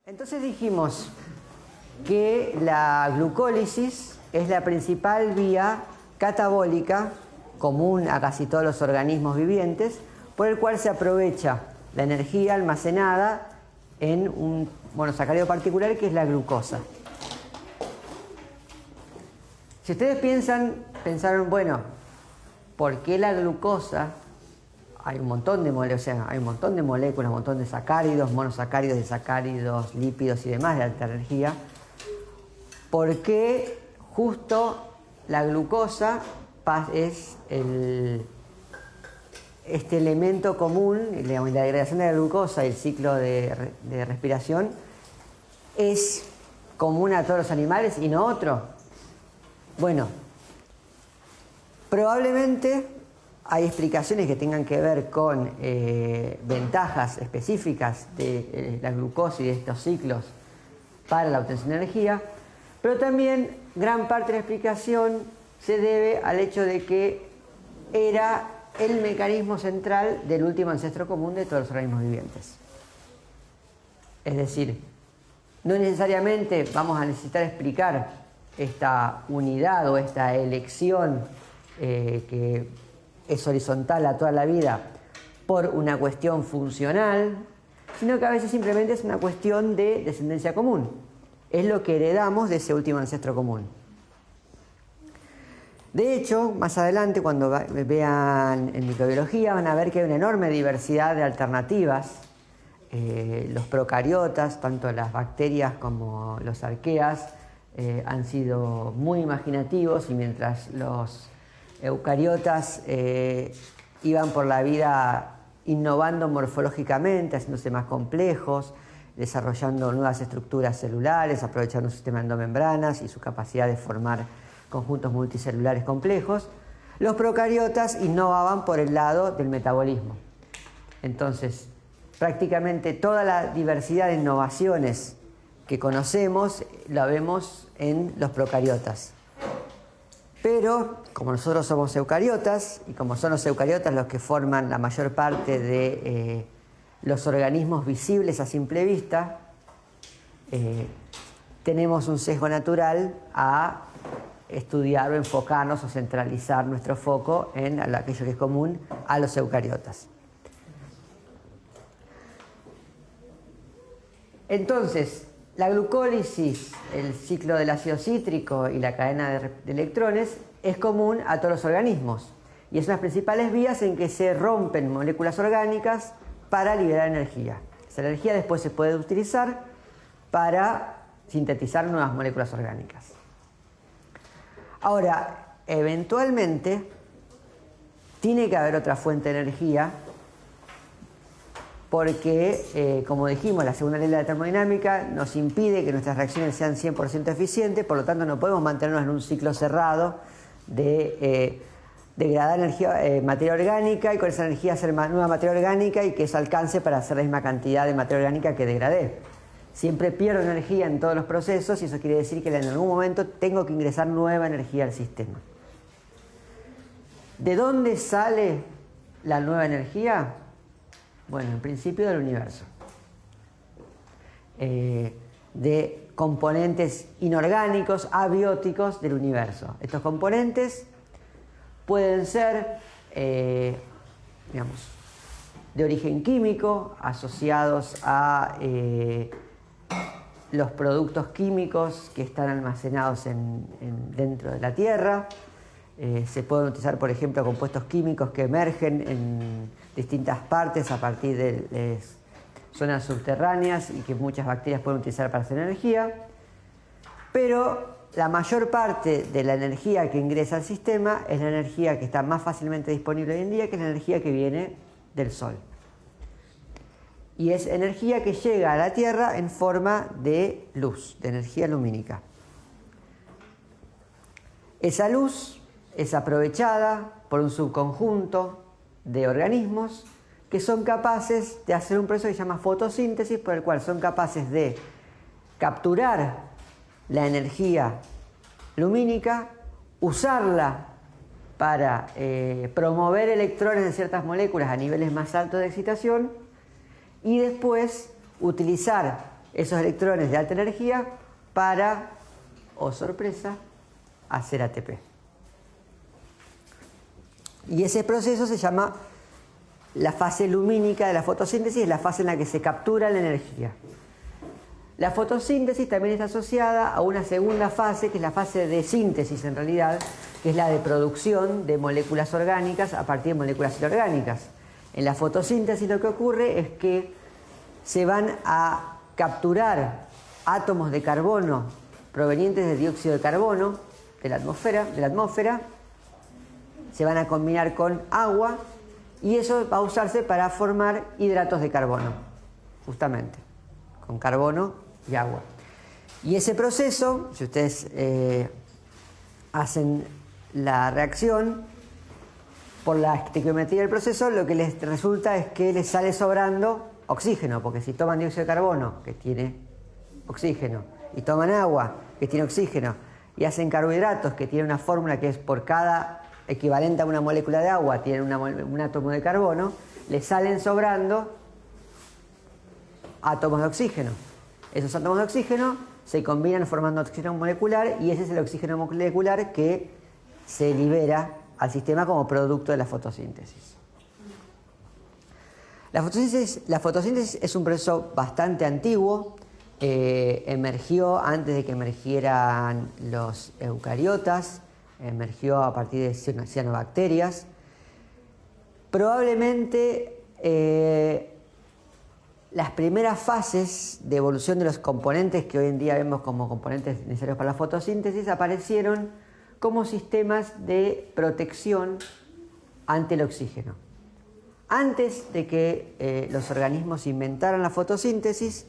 Entonces dijimos que la glucólisis es la principal vía catabólica común a casi todos los organismos vivientes, por el cual se aprovecha la energía almacenada en un monosacárido particular que es la glucosa. Si ustedes pensaron, bueno, ¿por qué la glucosa? Hay un montón de moléculas, un montón de sacáridos, monosacáridos, disacáridos, lípidos y demás de alta energía. ¿Por qué justo la glucosa es este elemento común, la degradación de la glucosa y el ciclo de respiración es común a todos los animales y no otro? Bueno, probablemente hay explicaciones que tengan que ver con ventajas específicas de la glucosa y de estos ciclos para la obtención de energía, pero también gran parte de la explicación se debe al hecho de que era el mecanismo central del último ancestro común de todos los organismos vivientes. Es decir, no necesariamente vamos a necesitar explicar esta unidad o esta elección que es horizontal a toda la vida por una cuestión funcional, sino que a veces simplemente es una cuestión de descendencia común. Es lo que heredamos de ese último ancestro común. De hecho, más adelante, cuando vean en microbiología, van a ver que hay una enorme diversidad de alternativas. Los procariotas, tanto las bacterias como los arqueas, han sido muy imaginativos, y mientras los eucariotas iban por la vida innovando morfológicamente, haciéndose más complejos, desarrollando nuevas estructuras celulares, aprovechando un sistema de endomembranas y su capacidad de formar conjuntos multicelulares complejos, los procariotas innovaban por el lado del metabolismo. Entonces, prácticamente toda la diversidad de innovaciones que conocemos la vemos en los procariotas. Pero, como nosotros somos eucariotas, y como son los eucariotas los que forman la mayor parte de los organismos visibles a simple vista, tenemos un sesgo natural a estudiar o enfocarnos o centralizar nuestro foco en aquello que es común a los eucariotas. Entonces, la glucólisis, el ciclo del ácido cítrico y la cadena de electrones es común a todos los organismos, y es una de las principales vías en que se rompen moléculas orgánicas para liberar energía. Esa energía después se puede utilizar para sintetizar nuevas moléculas orgánicas. Ahora, eventualmente tiene que haber otra fuente de energía, porque, como dijimos, la segunda ley de la termodinámica nos impide que nuestras reacciones sean 100% eficientes, por lo tanto no podemos mantenernos en un ciclo cerrado de degradar materia orgánica y con esa energía hacer nueva materia orgánica y que eso alcance para hacer la misma cantidad de materia orgánica que degradé. Siempre pierdo energía en todos los procesos, y eso quiere decir que en algún momento tengo que ingresar nueva energía al sistema. ¿De dónde sale la nueva energía? Bueno, en principio del universo. De componentes inorgánicos, abióticos del universo. Estos componentes pueden ser, de origen químico, asociados a los productos químicos que están almacenados dentro de la Tierra. Se pueden utilizar, por ejemplo, compuestos químicos que emergen en distintas partes a partir de zonas subterráneas y que muchas bacterias pueden utilizar para hacer energía. Pero la mayor parte de la energía que ingresa al sistema es la energía que está más fácilmente disponible hoy en día, que es la energía que viene del Sol. Y es energía que llega a la Tierra en forma de luz, de energía lumínica. Esa luz es aprovechada por un subconjunto de organismos que son capaces de hacer un proceso que se llama fotosíntesis, por el cual son capaces de capturar la energía lumínica, usarla para promover electrones de ciertas moléculas a niveles más altos de excitación, y después utilizar esos electrones de alta energía para, oh sorpresa, hacer ATP. Y ese proceso se llama la fase lumínica de la fotosíntesis, es la fase en la que se captura la energía. La fotosíntesis también está asociada a una segunda fase, que es la fase de síntesis en realidad, que es la de producción de moléculas orgánicas a partir de moléculas inorgánicas. En la fotosíntesis lo que ocurre es que se van a capturar átomos de carbono provenientes de dióxido de carbono de la atmósfera, se van a combinar con agua y eso va a usarse para formar hidratos de carbono, justamente, con carbono y agua. Y ese proceso, si ustedes hacen la reacción, por la estequiometría del proceso, lo que les resulta es que les sale sobrando oxígeno, porque si toman dióxido de carbono, que tiene oxígeno, y toman agua, que tiene oxígeno, y hacen carbohidratos, que tiene una fórmula que es por cada equivalente a una molécula de agua, tiene un átomo de carbono, les salen sobrando átomos de oxígeno. Esos átomos de oxígeno se combinan formando oxígeno molecular y ese es el oxígeno molecular que se libera al sistema como producto de la fotosíntesis. La fotosíntesis es un proceso bastante antiguo, emergió antes de que emergieran los eucariotas, emergió a partir de cianobacterias. Probablemente las primeras fases de evolución de los componentes que hoy en día vemos como componentes necesarios para la fotosíntesis aparecieron como sistemas de protección ante el oxígeno. Antes de que los organismos inventaran la fotosíntesis,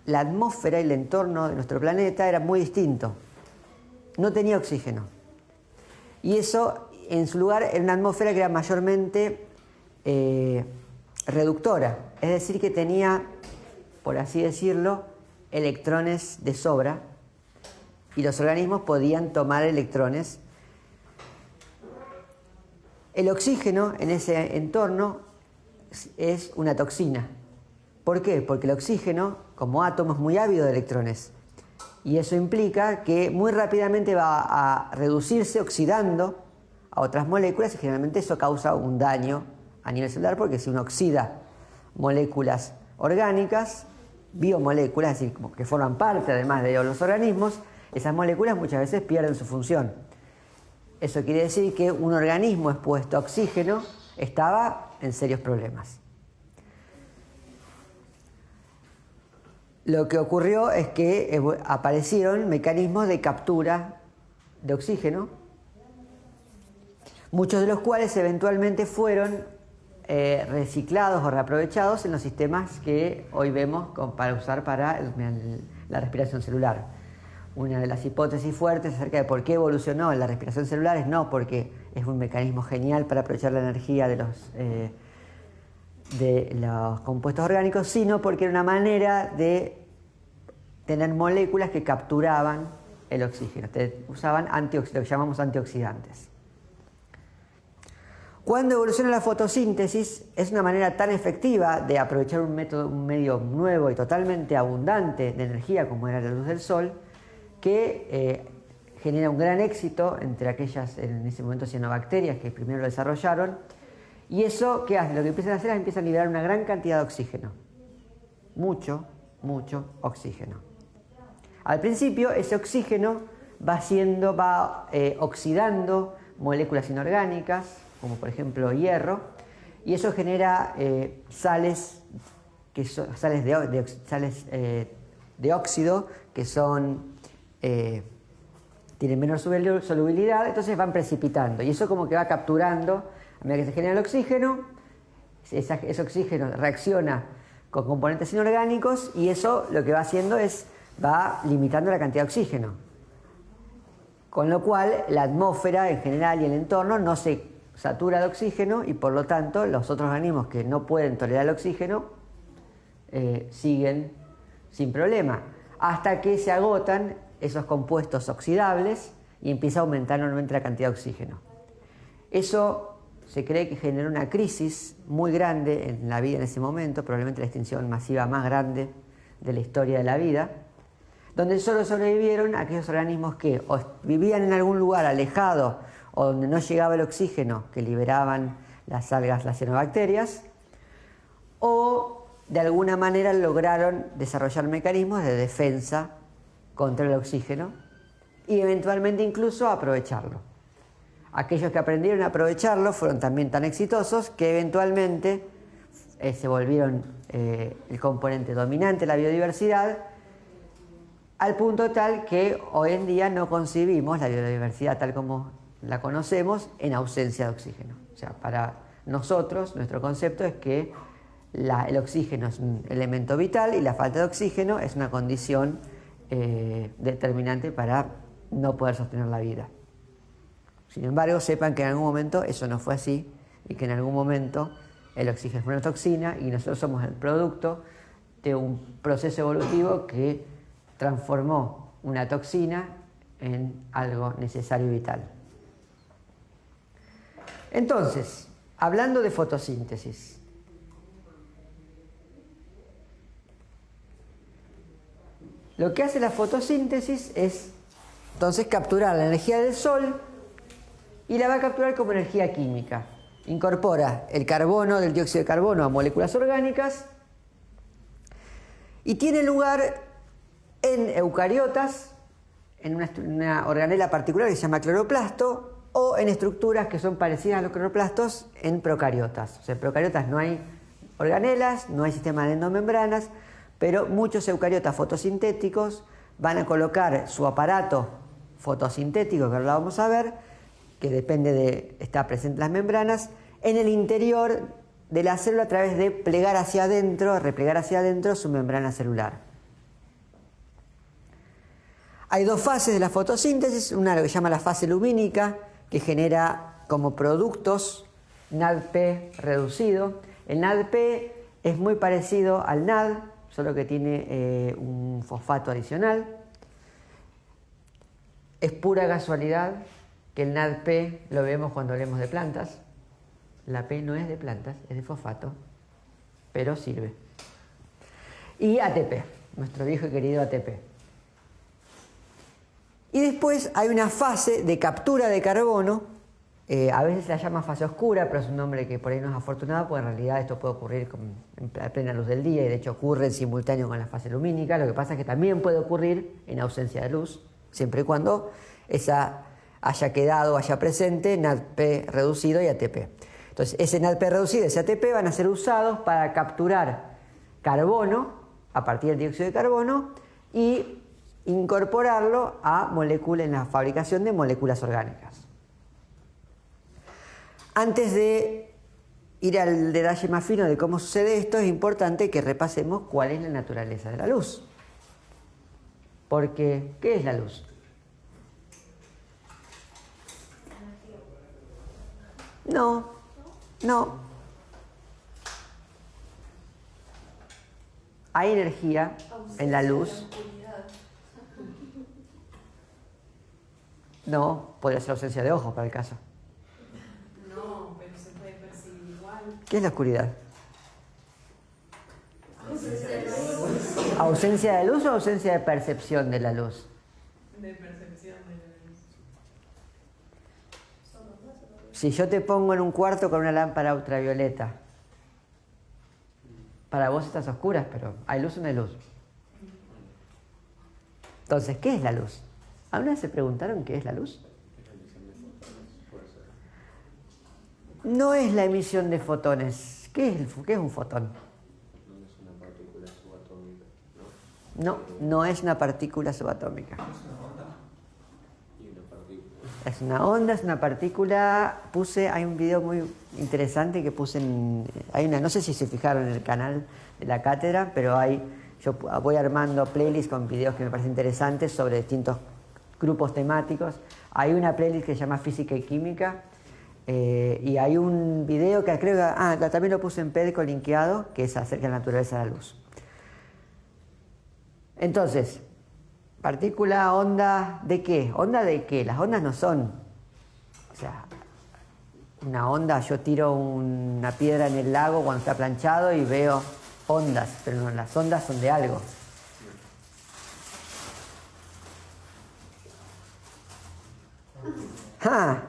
la atmósfera y el entorno de nuestro planeta era muy distinto. No tenía oxígeno. Y eso, en su lugar, era una atmósfera que era mayormente reductora. Es decir, que tenía, por así decirlo, electrones de sobra y los organismos podían tomar electrones. El oxígeno en ese entorno es una toxina. ¿Por qué? Porque el oxígeno, como átomo, es muy ávido de electrones. Y eso implica que muy rápidamente va a reducirse oxidando a otras moléculas y generalmente eso causa un daño a nivel celular porque si uno oxida moléculas orgánicas, biomoléculas, es decir, como que forman parte además de los organismos, esas moléculas muchas veces pierden su función. Eso quiere decir que un organismo expuesto a oxígeno estaba en serios problemas. Lo que ocurrió es que aparecieron mecanismos de captura de oxígeno, muchos de los cuales eventualmente fueron reciclados o reaprovechados en los sistemas que hoy vemos para usar para la respiración celular. Una de las hipótesis fuertes acerca de por qué evolucionó la respiración celular es no porque es un mecanismo genial para aprovechar la energía de los compuestos orgánicos, sino porque era una manera de tener moléculas que capturaban el oxígeno. Usaban lo que llamamos antioxidantes. Cuando evoluciona la fotosíntesis, es una manera tan efectiva de aprovechar un medio nuevo y totalmente abundante de energía como era la luz del sol, que genera un gran éxito entre aquellas, en ese momento, cianobacterias que primero lo desarrollaron. Y eso, ¿qué hace? Lo que empiezan a hacer es empiezan a liberar una gran cantidad de oxígeno. Mucho oxígeno. Al principio, ese oxígeno va oxidando moléculas inorgánicas, como por ejemplo hierro, y eso genera sales de óxido que tienen menor solubilidad, entonces van precipitando y eso como que va capturando a medida que se genera el oxígeno. Ese oxígeno reacciona con componentes inorgánicos y eso lo que va haciendo va limitando la cantidad de oxígeno, con lo cual la atmósfera en general y el entorno no se satura de oxígeno y por lo tanto los otros organismos que no pueden tolerar el oxígeno siguen sin problema, hasta que se agotan esos compuestos oxidables y empieza a aumentar enormemente la cantidad de oxígeno. Eso se cree que generó una crisis muy grande en la vida en ese momento, probablemente la extinción masiva más grande de la historia de la vida, donde solo sobrevivieron aquellos organismos que o vivían en algún lugar alejado o donde no llegaba el oxígeno que liberaban las algas, las cianobacterias, o de alguna manera lograron desarrollar mecanismos de defensa contra el oxígeno y eventualmente incluso aprovecharlo. Aquellos que aprendieron a aprovecharlo fueron también tan exitosos que eventualmente se volvieron el componente dominante de la biodiversidad, al punto tal que hoy en día no concibimos la biodiversidad tal como la conocemos en ausencia de oxígeno. O sea, para nosotros, nuestro concepto es que el oxígeno es un elemento vital y la falta de oxígeno es una condición determinante para no poder sostener la vida. Sin embargo, sepan que en algún momento eso no fue así y que en algún momento el oxígeno fue una toxina y nosotros somos el producto de un proceso evolutivo que transformó una toxina en algo necesario y vital. Entonces, hablando de fotosíntesis, lo que hace la fotosíntesis es entonces capturar la energía del sol y la va a capturar como energía química. Incorpora el carbono del dióxido de carbono a moléculas orgánicas y tiene lugar en eucariotas, en una organela particular que se llama cloroplasto, o en estructuras que son parecidas a los cloroplastos en procariotas. O sea, en procariotas no hay organelas, no hay sistema de endomembranas, pero muchos eucariotas fotosintéticos van a colocar su aparato fotosintético, que ahora lo vamos a ver, que depende de estar presente en las membranas, en el interior de la célula a través de plegar hacia adentro, replegar hacia adentro su membrana celular. Hay dos fases de la fotosíntesis, una lo que se llama la fase lumínica, que genera como productos NADP reducido. El NADP es muy parecido al NAD, solo que tiene un fosfato adicional. Es pura casualidad que el NADP lo vemos cuando hablemos de plantas. La P no es de plantas, es de fosfato, pero sirve. Y ATP, nuestro viejo y querido ATP. Y después hay una fase de captura de carbono, a veces se la llama fase oscura, pero es un nombre que por ahí no es afortunado, porque en realidad esto puede ocurrir en plena luz del día y de hecho ocurre en simultáneo con la fase lumínica. Lo que pasa es que también puede ocurrir en ausencia de luz, siempre y cuando esa haya quedado, haya presente NADP reducido y ATP. Entonces, ese NADP reducido y ese ATP van a ser usados para capturar carbono a partir del dióxido de carbono y incorporarlo a moléculas en la fabricación de moléculas orgánicas. Antes de ir al detalle más fino de cómo sucede esto, es importante que repasemos cuál es la naturaleza de la luz. Porque, ¿qué es la luz? No. Hay energía en la luz. No, podría ser ausencia de ojos para el caso. No, pero se puede percibir igual. ¿Qué es la oscuridad? Ausencia de luz. ¿Ausencia de luz o ausencia de percepción de la luz? De percepción de la luz. Si yo te pongo en un cuarto con una lámpara ultravioleta, para vos estás a oscuras, pero ¿hay luz o no hay luz? Entonces, ¿qué es la luz? ¿Alguna vez se preguntaron qué es la luz? No es la emisión de fotones. ¿Qué es un fotón? No es una partícula subatómica, ¿no? No es una partícula subatómica. Es una onda, es una partícula. Hay un video muy interesante que puse no sé si se fijaron en el canal de la cátedra, pero yo voy armando playlists con videos que me parecen interesantes sobre distintos grupos temáticos. Hay una playlist que se llama Física y Química, y hay un video que creo que también lo puse en PEDCO linkeado, que es acerca de la naturaleza de la luz. Entonces, partícula, onda, ¿de qué? ¿Onda de qué? Las ondas no son, o sea, una onda, yo tiro una piedra en el lago cuando está planchado y veo ondas, pero no, las ondas son de algo. ¡Ah!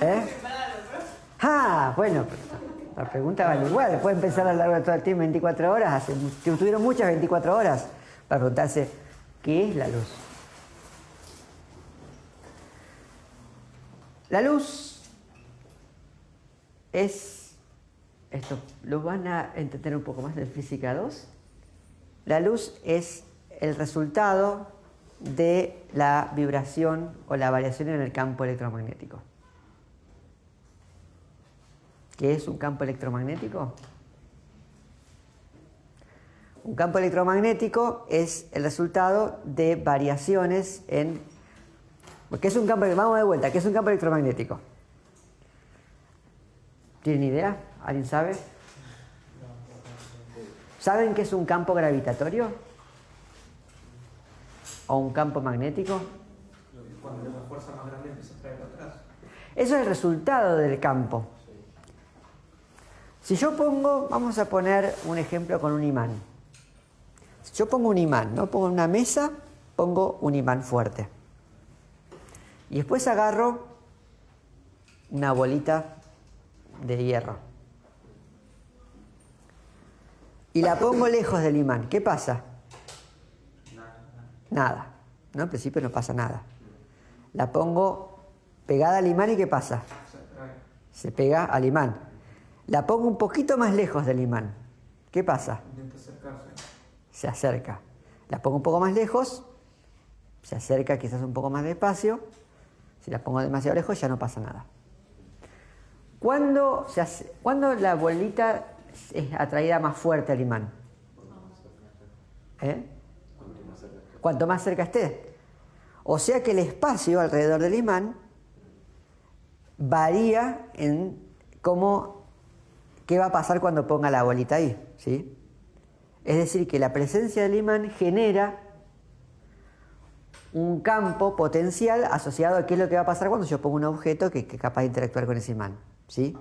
¿Eh? ¡Ah! Bueno, la pregunta vale igual. Pueden pensar a lo largo de todo el tiempo, 24 horas. Tuvieron muchas 24 horas para preguntarse, ¿qué es la luz? La luz es... Esto lo van a entender un poco más en Física 2. La luz es el resultado de la vibración o la variación en el campo electromagnético. ¿Qué es un campo electromagnético? Un campo electromagnético es el resultado de variaciones en... ¿Qué es un campo? Vamos de vuelta. ¿Qué es un campo electromagnético? ¿Tienen idea? ¿Alguien sabe? ¿Saben qué es un campo gravitatorio? ¿O un campo magnético? Cuando hay una fuerza más grande empieza a traer atrás. Eso es el resultado del campo. Si yo pongo, vamos a poner un ejemplo con un imán. Si yo pongo un imán, ¿no? Pongo en una mesa, pongo un imán fuerte. Y después agarro una bolita de hierro. Y la pongo lejos del imán. ¿Qué pasa? Nada. ¿No? En principio no pasa nada. La pongo pegada al imán y ¿qué pasa? Se pega al imán. La pongo un poquito más lejos del imán. ¿Qué pasa? Intenta acercarse. Se acerca. La pongo un poco más lejos, se acerca quizás un poco más despacio. Si la pongo demasiado lejos ya no pasa nada. ¿Cuándo la bolita es atraída más fuerte al imán? ¿Eh? Cuanto más cerca esté. O sea que el espacio alrededor del imán varía en qué va a pasar cuando ponga la bolita ahí, ¿sí? Es decir, que la presencia del imán genera un campo potencial asociado a qué es lo que va a pasar cuando yo pongo un objeto que es capaz de interactuar con ese imán, ¿sí?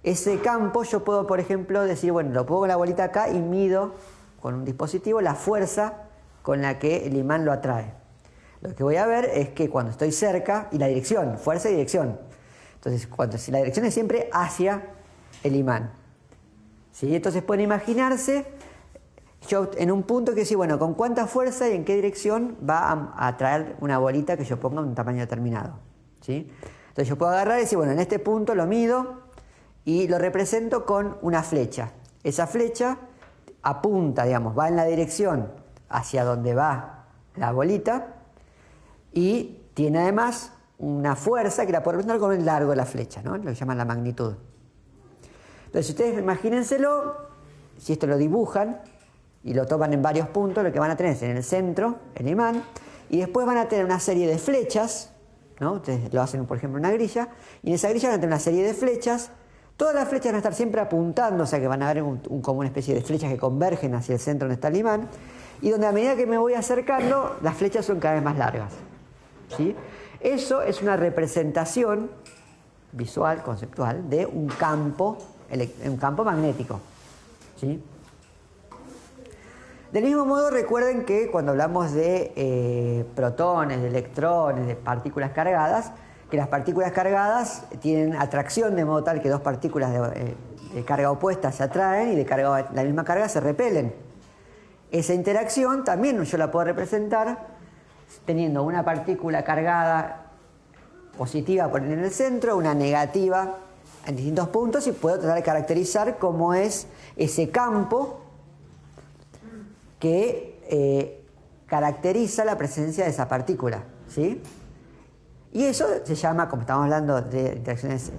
Ese campo yo puedo, por ejemplo, decir, bueno, lo pongo la bolita acá y mido con un dispositivo la fuerza con la que el imán lo atrae. Lo que voy a ver es que cuando estoy cerca, y la dirección, fuerza y dirección. Entonces, si la dirección es siempre hacia el imán, ¿sí? Entonces pueden imaginarse, yo en un punto que decir, bueno, con cuánta fuerza y en qué dirección va a atraer una bolita que yo ponga en un tamaño determinado, ¿sí? Entonces yo puedo agarrar y decir, bueno, en este punto lo mido y lo represento con una flecha. Esa flecha apunta, digamos, va en la dirección hacia donde va la bolita y tiene además una fuerza que la puedo representar con el largo de la flecha, ¿no? Lo que llaman la magnitud. Entonces ustedes imagínenselo, si esto lo dibujan y lo toman en varios puntos, lo que van a tener es en el centro el imán y después van a tener una serie de flechas, ¿no? Ustedes lo hacen, por ejemplo, en una grilla, y en esa grilla van a tener una serie de flechas. Todas las flechas van a estar siempre apuntando, o sea que van a haber como una especie de flechas que convergen hacia el centro donde está el imán, y donde a medida que me voy acercando, las flechas son cada vez más largas, ¿sí? Eso es una representación visual, conceptual, de un campo magnético, ¿sí? Del mismo modo, recuerden que cuando hablamos de protones, de electrones, de partículas cargadas, que las partículas cargadas tienen atracción de modo tal que dos partículas de carga opuesta se atraen y de la misma carga se repelen. Esa interacción también yo la puedo representar teniendo una partícula cargada positiva por en el centro, una negativa en distintos puntos, y puedo tratar de caracterizar cómo es ese campo que caracteriza la presencia de esa partícula, ¿sí? Y eso se llama, como estamos hablando de interacciones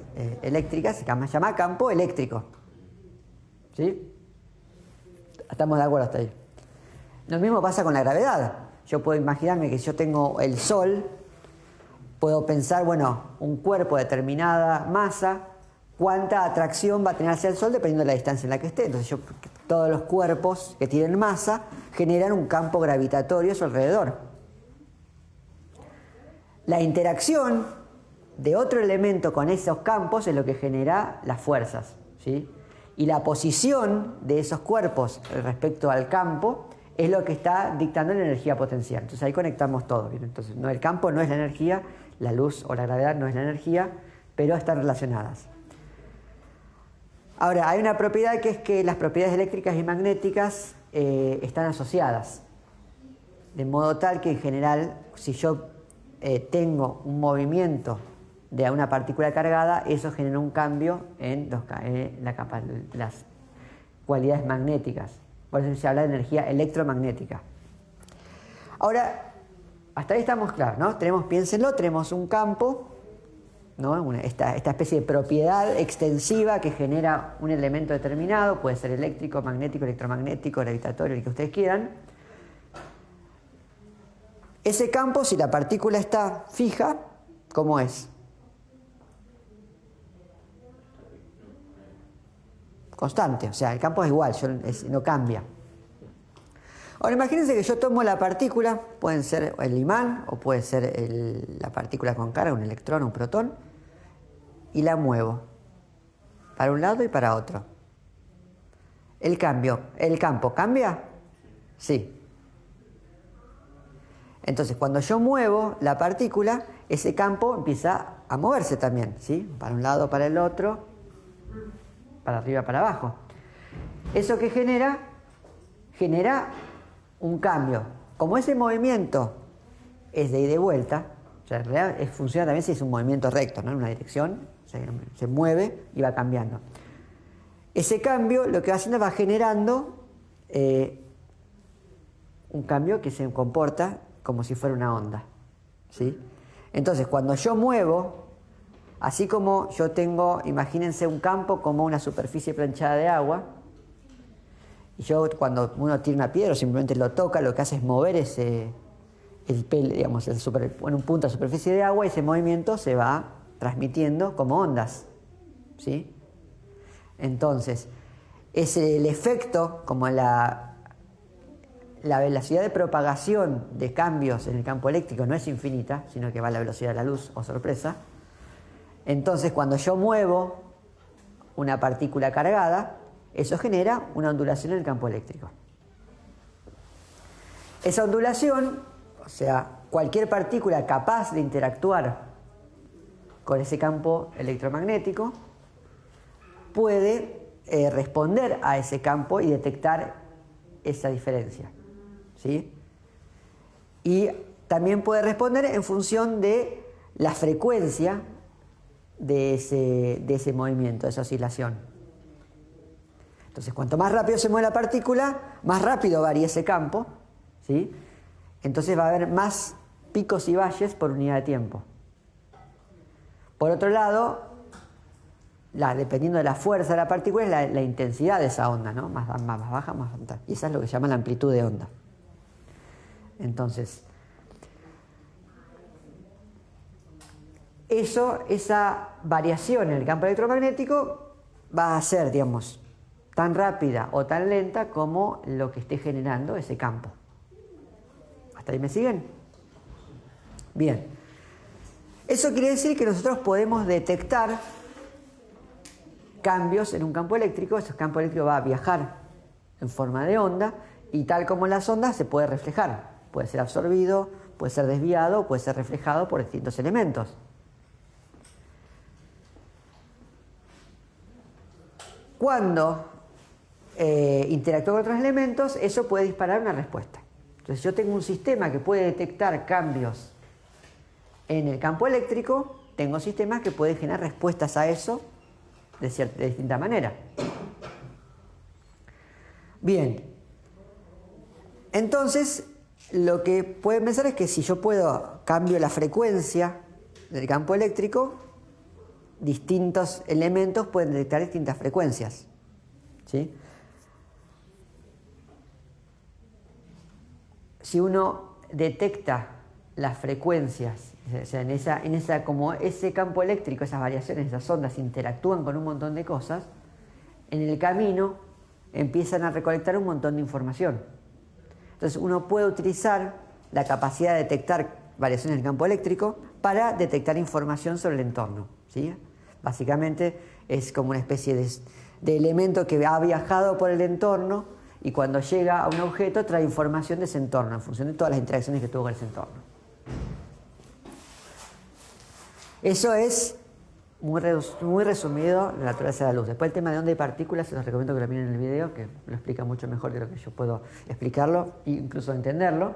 eléctricas, se llama campo eléctrico, ¿sí? ¿Estamos de acuerdo hasta ahí? Lo mismo pasa con la gravedad. Yo puedo imaginarme que si yo tengo el Sol, puedo pensar, bueno, un cuerpo de determinada masa, cuánta atracción va a tener hacia el Sol dependiendo de la distancia en la que esté. Entonces todos los cuerpos que tienen masa generan un campo gravitatorio a su alrededor. La interacción de otro elemento con esos campos es lo que genera las fuerzas, ¿sí? Y la posición de esos cuerpos respecto al campo es lo que está dictando la energía potencial. Entonces ahí conectamos todo, ¿bien? Entonces el campo no es la energía, la luz o la gravedad no es la energía, pero están relacionadas. Ahora, hay una propiedad que es que las propiedades eléctricas y magnéticas están asociadas, de modo tal que en general, si yo tengo un movimiento de una partícula cargada, eso genera un cambio en las cualidades magnéticas. Por eso se habla de energía electromagnética. Ahora, hasta ahí estamos claros, ¿no? Piénsenlo, tenemos un campo, ¿no? Esta especie de propiedad extensiva que genera un elemento determinado, puede ser eléctrico, magnético, electromagnético, gravitatorio, el que ustedes quieran. Ese campo, si la partícula está fija, ¿cómo es? Constante, o sea, el campo es igual, no cambia. Ahora imagínense que yo tomo la partícula, pueden ser el imán o puede ser la partícula con carga, un electrón o un protón, y la muevo para un lado y para otro. ¿El campo cambia? Sí. Entonces, cuando yo muevo la partícula, ese campo empieza a moverse también, ¿sí? Para un lado, para el otro, para arriba, para abajo. ¿Eso qué genera? Genera un cambio. Como ese movimiento es de ida y vuelta, o sea, en realidad funciona también si es un movimiento recto, ¿no? En una dirección, se mueve y va cambiando. Ese cambio lo que va haciendo va generando un cambio que se comporta como si fuera una onda, ¿sí? Entonces, cuando yo muevo, así como yo tengo, imagínense un campo como una superficie planchada de agua, y yo cuando uno tira una piedra o simplemente lo toca, lo que hace es mover digamos, en un punto de superficie de agua, y ese movimiento se va transmitiendo como ondas, ¿sí? Entonces, el efecto, como la velocidad de propagación de cambios en el campo eléctrico no es infinita, sino que va a la velocidad de la luz, o sorpresa. Entonces, cuando yo muevo una partícula cargada, eso genera una ondulación en el campo eléctrico. Esa ondulación, o sea, cualquier partícula capaz de interactuar con ese campo electromagnético, puede responder a ese campo y detectar esa diferencia, ¿sí? Y también puede responder en función de la frecuencia de ese movimiento, de esa oscilación. Entonces, cuanto más rápido se mueve la partícula, más rápido varía ese campo, ¿sí? Entonces va a haber más picos y valles por unidad de tiempo. Por otro lado, dependiendo de la fuerza de la partícula, es la intensidad de esa onda, ¿no? Más baja, más alta. Y esa es lo que se llama la amplitud de onda. Entonces, esa variación en el campo electromagnético va a ser, digamos, tan rápida o tan lenta como lo que esté generando ese campo. ¿Hasta ahí me siguen? Bien. Eso quiere decir que nosotros podemos detectar cambios en un campo eléctrico. Ese campo eléctrico va a viajar en forma de onda, y tal como las ondas se puede reflejar. Puede ser absorbido, puede ser desviado, puede ser reflejado por distintos elementos. Cuando interactúa con otros elementos, eso puede disparar una respuesta. Entonces, yo tengo un sistema que puede detectar cambios en el campo eléctrico, tengo sistemas que pueden generar respuestas a eso de distinta manera. Bien. Entonces, lo que pueden pensar es que si yo cambio la frecuencia del campo eléctrico, distintos elementos pueden detectar distintas frecuencias, ¿sí? Si uno detecta las frecuencias, o sea, como ese campo eléctrico, esas variaciones, esas ondas interactúan con un montón de cosas, en el camino empiezan a recolectar un montón de información. Entonces uno puede utilizar la capacidad de detectar variaciones en el campo eléctrico para detectar información sobre el entorno, ¿sí? Básicamente es como una especie de elemento que ha viajado por el entorno y cuando llega a un objeto trae información de ese entorno en función de todas las interacciones que tuvo con ese entorno. Eso es muy resumido la naturaleza de la luz. Después el tema de onda y partículas se los recomiendo que lo miren en el video, que lo explica mucho mejor de lo que yo puedo explicarlo e incluso entenderlo.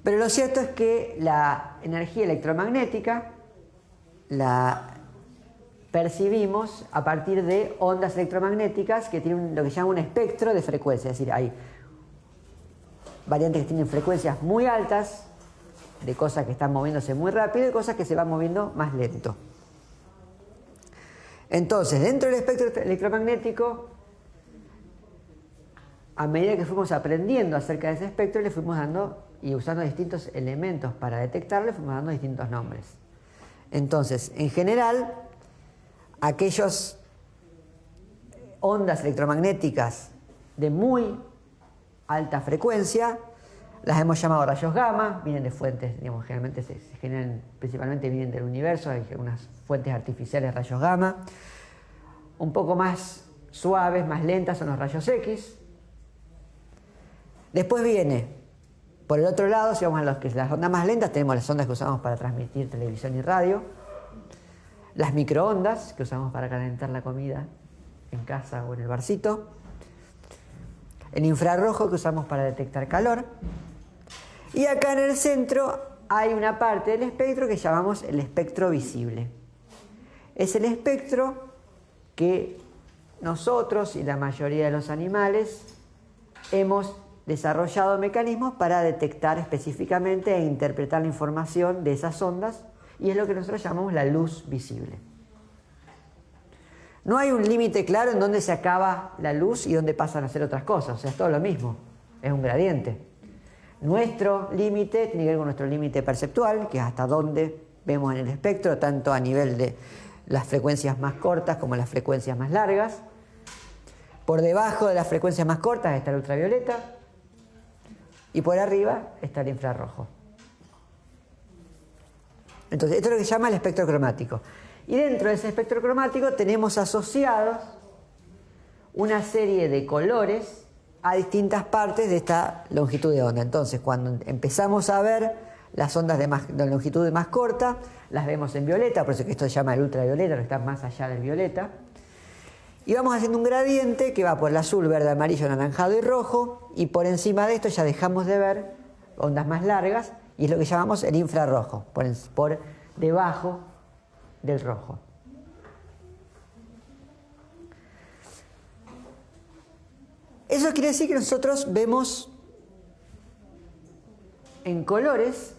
Pero lo cierto es que la energía electromagnética la percibimos a partir de ondas electromagnéticas que tienen lo que se llama un espectro de frecuencia. Es decir, hay variantes que tienen frecuencias muy altas, de cosas que están moviéndose muy rápido y cosas que se van moviendo más lento. Entonces, dentro del espectro electromagnético, a medida que fuimos aprendiendo acerca de ese espectro, le fuimos dando, y usando distintos elementos para detectarlo, le fuimos dando distintos nombres. Entonces, en general, aquellas ondas electromagnéticas de muy alta frecuencia las hemos llamado rayos gamma, vienen de fuentes, digamos, generalmente se generan, principalmente vienen del universo, hay unas fuentes artificiales de rayos gamma. Un poco más suaves, más lentas son los rayos X. Después viene, por el otro lado, si vamos a las ondas más lentas, tenemos las ondas que usamos para transmitir televisión y radio, las microondas que usamos para calentar la comida en casa o en el barcito, el infrarrojo que usamos para detectar calor. Y acá en el centro hay una parte del espectro que llamamos el espectro visible. Es el espectro que nosotros y la mayoría de los animales hemos desarrollado mecanismos para detectar específicamente e interpretar la información de esas ondas, y es lo que nosotros llamamos la luz visible. No hay un límite claro en dónde se acaba la luz y dónde pasan a ser otras cosas, o sea, es todo lo mismo, es un gradiente. Nuestro límite tiene que ver con nuestro límite perceptual, que es hasta dónde vemos en el espectro, tanto a nivel de las frecuencias más cortas como las frecuencias más largas. Por debajo de las frecuencias más cortas está el ultravioleta y por arriba está el infrarrojo. Entonces, esto es lo que se llama el espectro cromático. Y dentro de ese espectro cromático tenemos asociados una serie de colores a distintas partes de esta longitud de onda. Entonces, cuando empezamos a ver las ondas de longitud más corta, las vemos en violeta, por eso que esto se llama el ultravioleta, que está más allá del violeta. Y vamos haciendo un gradiente que va por el azul, verde, amarillo, anaranjado y rojo, y por encima de esto ya dejamos de ver ondas más largas, y es lo que llamamos el infrarrojo, por debajo del rojo. Eso quiere decir que nosotros vemos en colores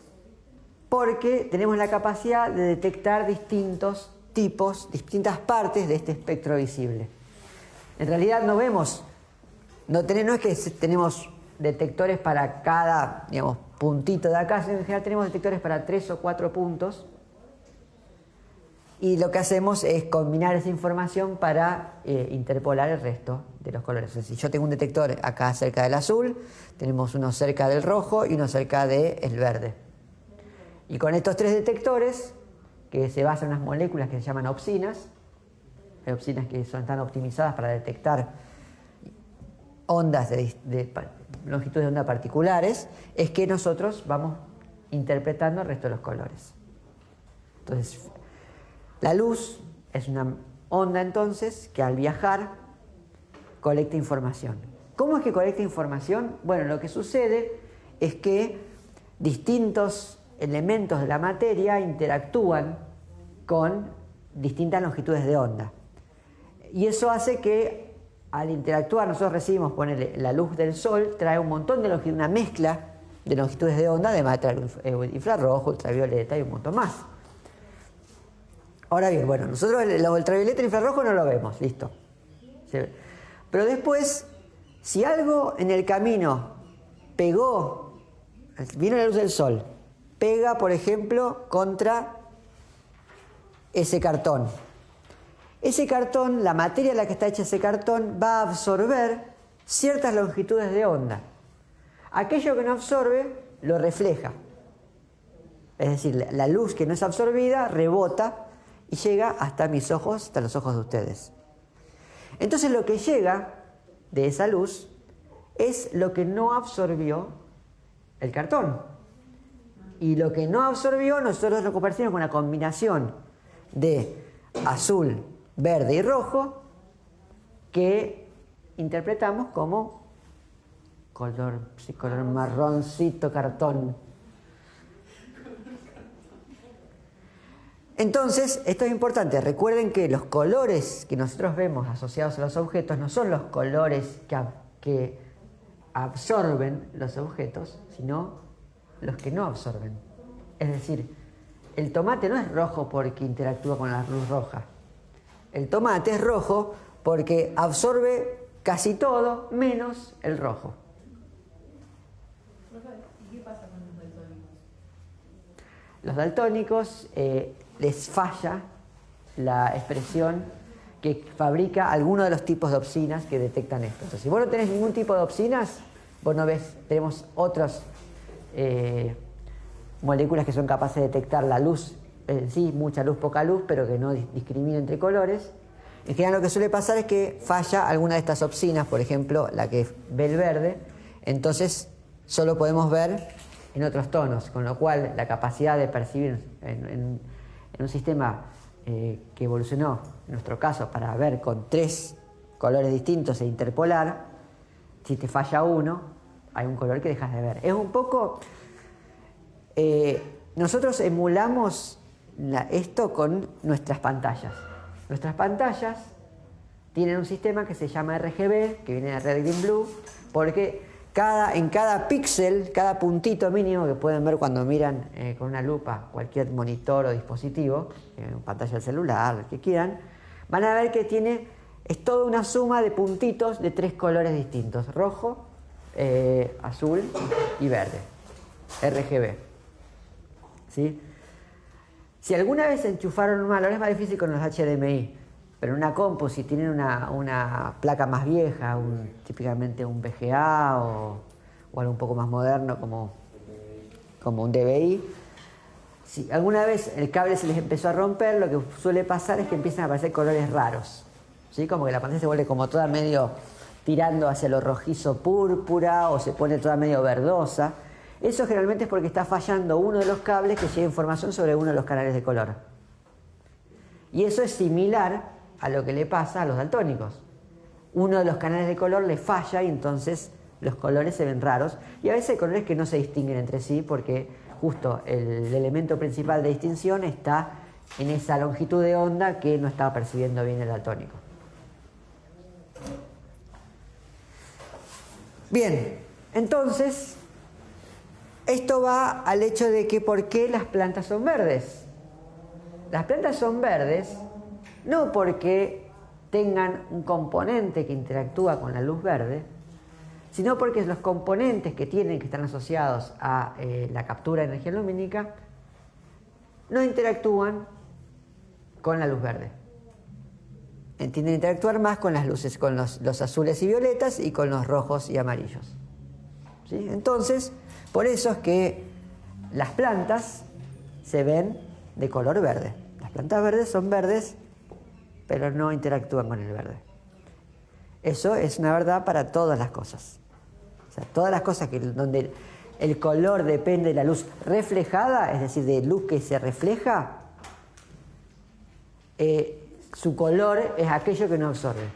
porque tenemos la capacidad de detectar distintos tipos, distintas partes de este espectro visible. En realidad no vemos, no es que tenemos detectores para cada, digamos, puntito de acá, sino en general tenemos detectores para 3 o 4 puntos. Y lo que hacemos es combinar esa información para interpolar el resto de los colores. Es decir, si yo tengo un detector acá cerca del azul, tenemos uno cerca del rojo y uno cerca del verde. Y con estos 3 detectores, que se basan en unas moléculas que se llaman opsinas, hay opsinas que están optimizadas para detectar ondas de longitud de onda particulares, es que nosotros vamos interpretando el resto de los colores. Entonces, la luz es una onda entonces que al viajar colecta información. ¿Cómo es que colecta información? Bueno, lo que sucede es que distintos elementos de la materia interactúan con distintas longitudes de onda. Y eso hace que al interactuar nosotros recibimos, ponerle la luz del sol, trae un montón de longitudes, una mezcla de longitudes de onda, además trae infrarrojo, ultravioleta y un montón más. Ahora bien, bueno, nosotros el ultravioleta y el infrarrojo no lo vemos, listo. Pero después, si algo en el camino pegó, vino la luz del sol, pega, por ejemplo, contra ese cartón. Ese cartón, la materia en la que está hecha ese cartón, va a absorber ciertas longitudes de onda. Aquello que no absorbe lo refleja. Es decir, la luz que no es absorbida rebota y llega hasta mis ojos, hasta los ojos de ustedes. Entonces lo que llega de esa luz es lo que no absorbió el cartón. Y lo que no absorbió, nosotros lo compartimos con una combinación de azul, verde y rojo que interpretamos como color marroncito cartón. Entonces, esto es importante. Recuerden que los colores que nosotros vemos asociados a los objetos no son los colores que absorben los objetos, sino los que no absorben. Es decir, el tomate no es rojo porque interactúa con la luz roja. El tomate es rojo porque absorbe casi todo menos el rojo. ¿Y qué pasa con los daltónicos? Los daltónicos les falla la expresión que fabrica alguno de los tipos de opsinas que detectan esto. Entonces, si vos no tenés ningún tipo de opsinas, vos no ves, tenemos otras moléculas que son capaces de detectar la luz en sí, mucha luz, poca luz, pero que no discrimina entre colores. En general lo que suele pasar es que falla alguna de estas opsinas, por ejemplo, la que ve el verde, entonces solo podemos ver en otros tonos, con lo cual la capacidad de percibir en un sistema que evolucionó, en nuestro caso, para ver con 3 colores distintos e interpolar, si te falla uno, hay un color que dejas de ver. Es un poco... nosotros emulamos esto con nuestras pantallas. Nuestras pantallas tienen un sistema que se llama RGB, que viene de Red, Green, Blue, porque en cada píxel, cada puntito mínimo que pueden ver cuando miran con una lupa cualquier monitor o dispositivo, pantalla del celular, lo que quieran, van a ver que es toda una suma de puntitos de 3 colores distintos: rojo, azul y verde. RGB. ¿Sí? Si alguna vez enchufaron mal, ahora es más difícil con los HDMI, pero en una compu, si tienen una placa más vieja, típicamente un VGA o algo un poco más moderno como un DVI, si alguna vez el cable se les empezó a romper, lo que suele pasar es que empiezan a aparecer colores raros, ¿sí? Como que la pantalla se vuelve como toda medio tirando hacia lo rojizo púrpura o se pone toda medio verdosa. Eso generalmente es porque está fallando uno de los cables que lleva información sobre uno de los canales de color. Y eso es similar a lo que le pasa a los daltónicos. Uno de los canales de color le falla y entonces los colores se ven raros. Y a veces hay colores que no se distinguen entre sí porque justo el elemento principal de distinción está en esa longitud de onda que no estaba percibiendo bien el daltónico. Bien, entonces... esto va al hecho de que ¿por qué las plantas son verdes? Las plantas son verdes no porque tengan un componente que interactúa con la luz verde, sino porque los componentes que están asociados a la captura de energía lumínica no interactúan con la luz verde. Tienden a interactuar más con las luces, con los azules y violetas y con los rojos y amarillos. ¿Sí? Entonces, por eso es que las plantas se ven de color verde. Las plantas verdes son verdes, pero no interactúan con el verde. Eso es una verdad para todas las cosas. O sea, todas las cosas donde el color depende de la luz reflejada, es decir, de luz que se refleja, su color es aquello que no absorbe.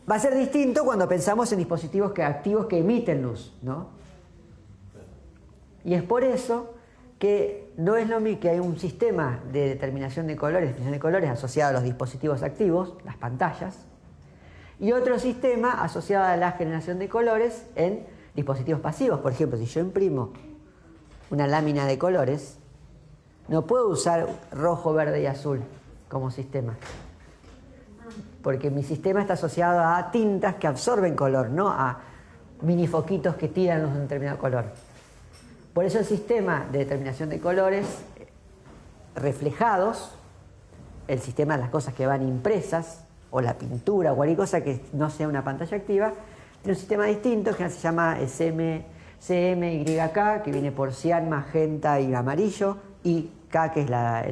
Va a ser distinto cuando pensamos en dispositivos activos que emiten luz, ¿no? Y es por eso que no es lo mismo que hay un sistema de determinación de colores, asociado a los dispositivos activos, las pantallas, y otro sistema asociado a la generación de colores en dispositivos pasivos. Por ejemplo, si yo imprimo una lámina de colores, no puedo usar rojo, verde y azul como sistema, porque mi sistema está asociado a tintas que absorben color, no a mini foquitos que tiran luz de un determinado color. Por eso el sistema de determinación de colores reflejados, el sistema de las cosas que van impresas, o la pintura, o cualquier cosa que no sea una pantalla activa, tiene un sistema distinto que se llama CMYK, que viene por cian, magenta y amarillo, y K, que es la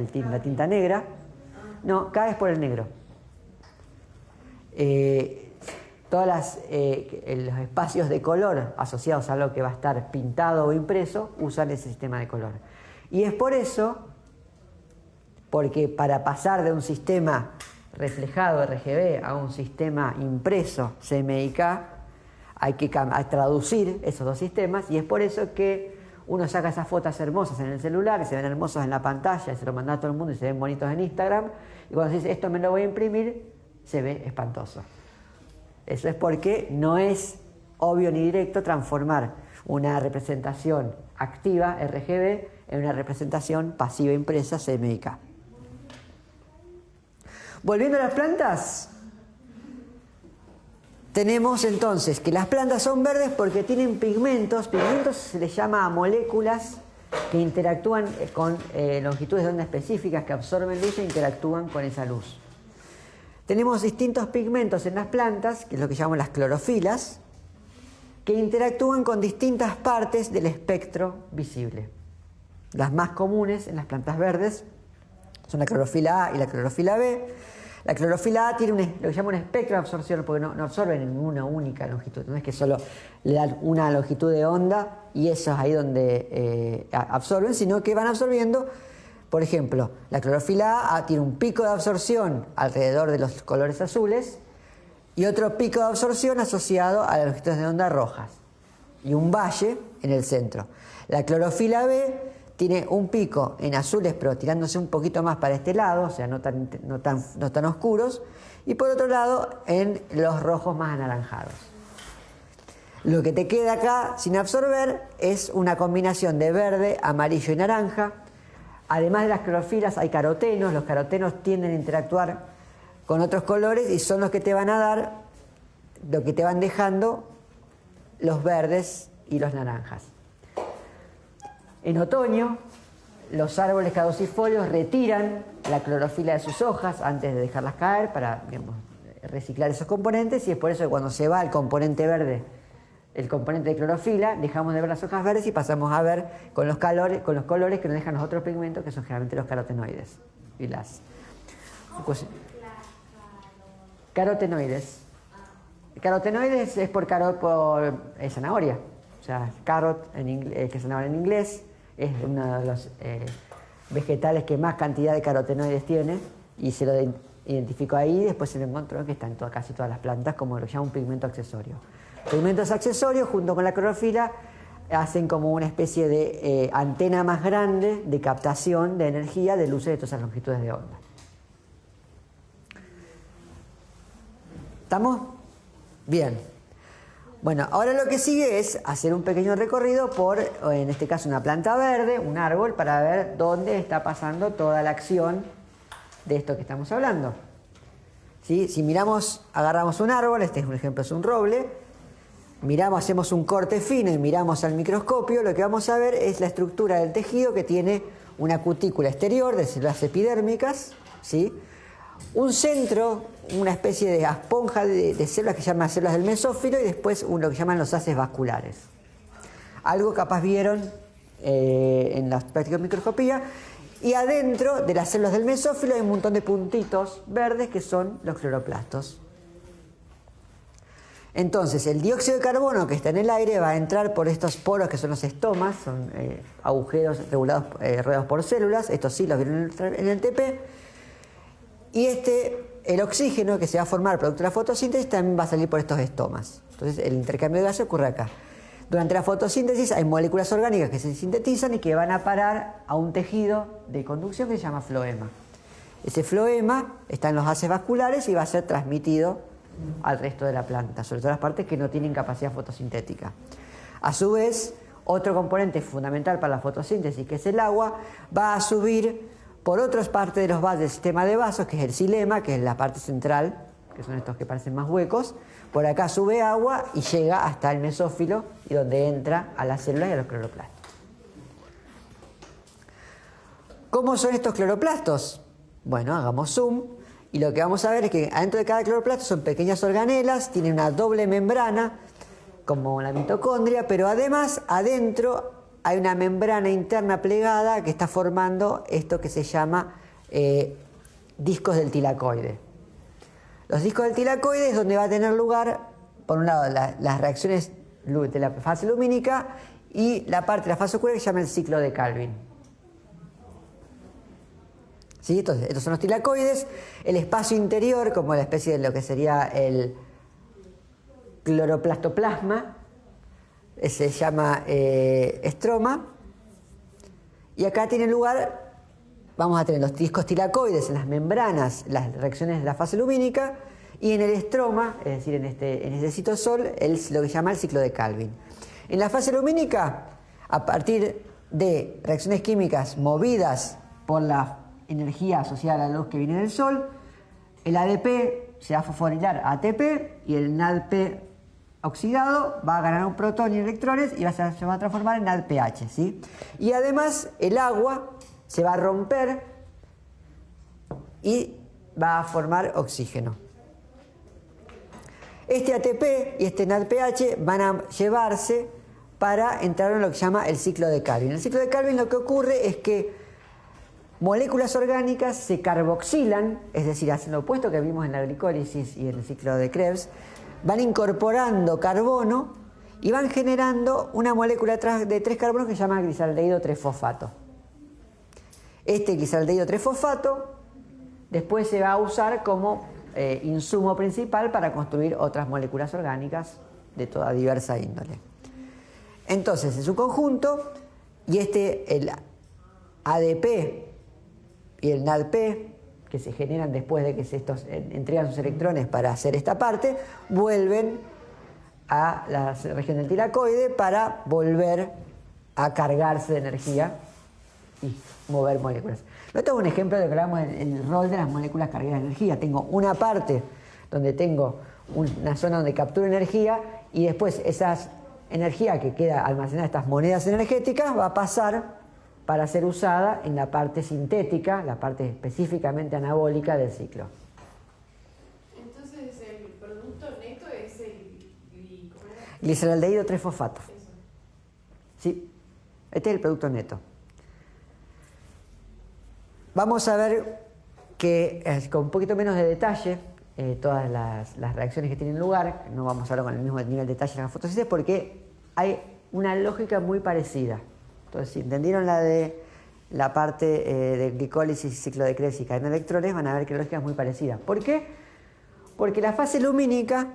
tinta negra. No, K es por el negro. Todos los espacios de color asociados a lo que va a estar pintado o impreso usan ese sistema de color. Y es por eso, porque para pasar de un sistema reflejado RGB a un sistema impreso CMYK hay que traducir esos dos sistemas, y es por eso que uno saca esas fotos hermosas en el celular y se ven hermosas en la pantalla y se lo manda a todo el mundo y se ven bonitos en Instagram, y cuando se dice esto me lo voy a imprimir se ve espantoso. Eso es porque no es obvio ni directo transformar una representación activa RGB en una representación pasiva impresa CMYK. Volviendo a las plantas, tenemos entonces que las plantas son verdes porque tienen pigmentos. Pigmentos se les llama a moléculas que interactúan con longitudes de onda específicas, que absorben luz e interactúan con esa luz. Tenemos distintos pigmentos en las plantas, que es lo que llamamos las clorofilas, que interactúan con distintas partes del espectro visible. Las más comunes en las plantas verdes son la clorofila A y la clorofila B. La clorofila A tiene lo que llama un espectro de absorción, porque no absorben en una única longitud. No es que solo le dan una longitud de onda y eso es ahí donde absorben, sino que van absorbiendo. Por ejemplo, la clorofila A tiene un pico de absorción alrededor de los colores azules y otro pico de absorción asociado a las longitudes de onda rojas y un valle en el centro. La clorofila B tiene un pico en azules, pero tirándose un poquito más para este lado, o sea, no tan oscuros, y por otro lado en los rojos más anaranjados. Lo que te queda acá sin absorber es una combinación de verde, amarillo y naranja. Además de las clorofilas hay carotenos. Los carotenos tienden a interactuar con otros colores y son los que te van a dar, lo que te van dejando los verdes y los naranjas. En otoño, los árboles caducifolios retiran la clorofila de sus hojas antes de dejarlas caer para, digamos, reciclar esos componentes, y es por eso que cuando se va el componente verde, el componente de clorofila, dejamos de ver las hojas verdes y pasamos a ver con los colores que nos dejan los otros pigmentos, que son generalmente los carotenoides. Y las carotenoides. Carotenoides es por zanahoria. O sea, carrot, que es zanahoria en inglés, es uno de los vegetales que más cantidad de carotenoides tiene, y se lo identificó ahí, y después se lo encontró que está en casi todas las plantas, como lo llama un pigmento accesorio. Pigmentos accesorios, junto con la clorofila, hacen como una especie de antena más grande de captación de energía de luces de todas esas longitudes de onda. ¿Estamos? Bien. Bueno, ahora lo que sigue es hacer un pequeño recorrido por, en este caso, una planta verde, un árbol, para ver dónde está pasando toda la acción de esto que estamos hablando. ¿Sí? Si miramos, agarramos un árbol, este es un ejemplo, es un roble, miramos, hacemos un corte fino y miramos al microscopio, lo que vamos a ver es la estructura del tejido, que tiene una cutícula exterior de células epidérmicas, ¿sí? Un centro, una especie de esponja de células que se llaman células del mesófilo, y después lo que llaman los haces vasculares. Algo capaz vieron en la práctica de microscopía. Y adentro de las células del mesófilo hay un montón de puntitos verdes que son los cloroplastos. Entonces, el dióxido de carbono que está en el aire va a entrar por estos poros que son los estomas, son agujeros rodeados por células. Estos sí los vieron en el TP. Y el oxígeno que se va a formar producto de la fotosíntesis también va a salir por estos estomas. Entonces, el intercambio de gases ocurre acá. Durante la fotosíntesis hay moléculas orgánicas que se sintetizan y que van a parar a un tejido de conducción que se llama floema. Ese floema está en los haces vasculares y va a ser transmitido al resto de la planta, sobre todo las partes que no tienen capacidad fotosintética. A su vez, otro componente fundamental para la fotosíntesis, que es el agua, va a subir por otras partes de los vasos del sistema de vasos, que es el xilema, que es la parte central, que son estos que parecen más huecos. Por acá sube agua y llega hasta el mesófilo, y donde entra a las células y a los cloroplastos. ¿Cómo son estos cloroplastos? Bueno, hagamos zoom, y lo que vamos a ver es que adentro de cada cloroplasto son pequeñas organelas, tienen una doble membrana, como la mitocondria, pero además adentro hay una membrana interna plegada que está formando esto que se llama discos del tilacoide. Los discos del tilacoide es donde va a tener lugar, por un lado, las reacciones de la fase lumínica y la parte de la fase oscura que se llama el ciclo de Calvin. ¿Sí? Entonces, estos son los tilacoides. El espacio interior, como la especie de lo que sería el cloroplastoplasma, se llama estroma. Y acá tiene lugar, vamos a tener los discos tilacoides en las membranas, las reacciones de la fase lumínica, y en el estroma, es decir, en este citosol, lo que se llama el ciclo de Calvin. En la fase lumínica, a partir de reacciones químicas movidas por la energía asociada a la luz que viene del Sol, el ADP se va a fosforilar a ATP y el NADP oxidado va a ganar un protón y electrones y se va a transformar en NADPH, ¿sí? Y además el agua se va a romper y va a formar oxígeno. Este ATP y este NADPH van a llevarse para entrar en lo que se llama el ciclo de Calvin. En el ciclo de Calvin lo que ocurre es que moléculas orgánicas se carboxilan, es decir, hacen lo opuesto que vimos en la glicólisis y en el ciclo de Krebs, van incorporando carbono y van generando una molécula de 3 carbonos que se llama glisaldehído 3-fosfato. Este glisaldehído 3-fosfato después se va a usar como insumo principal para construir otras moléculas orgánicas de toda diversa índole. Entonces, en su conjunto, y el ADP y el NADP, que se generan después de que estos entregan sus electrones para hacer esta parte, vuelven a la región del tilacoide para volver a cargarse de energía y mover moléculas. Esto es un ejemplo de lo que hablamos del rol de las moléculas cargadas de energía. Tengo una parte donde tengo una zona donde capturo energía y después esa energía que queda almacenada, estas monedas energéticas, va a pasar para ser usada en la parte sintética, la parte específicamente anabólica del ciclo. Entonces el producto neto es el glisaldehído 3-fosfato. Sí, este es el producto neto. Vamos a ver que con un poquito menos de detalle todas las reacciones que tienen lugar. No vamos a hablar con el mismo nivel de detalle de la fotosíntesis porque hay una lógica muy parecida. Entonces, si entendieron la parte de glicólisis, ciclo de Krebs y cadena de electrones, van a ver que la lógica es muy parecida. ¿Por qué? Porque la fase lumínica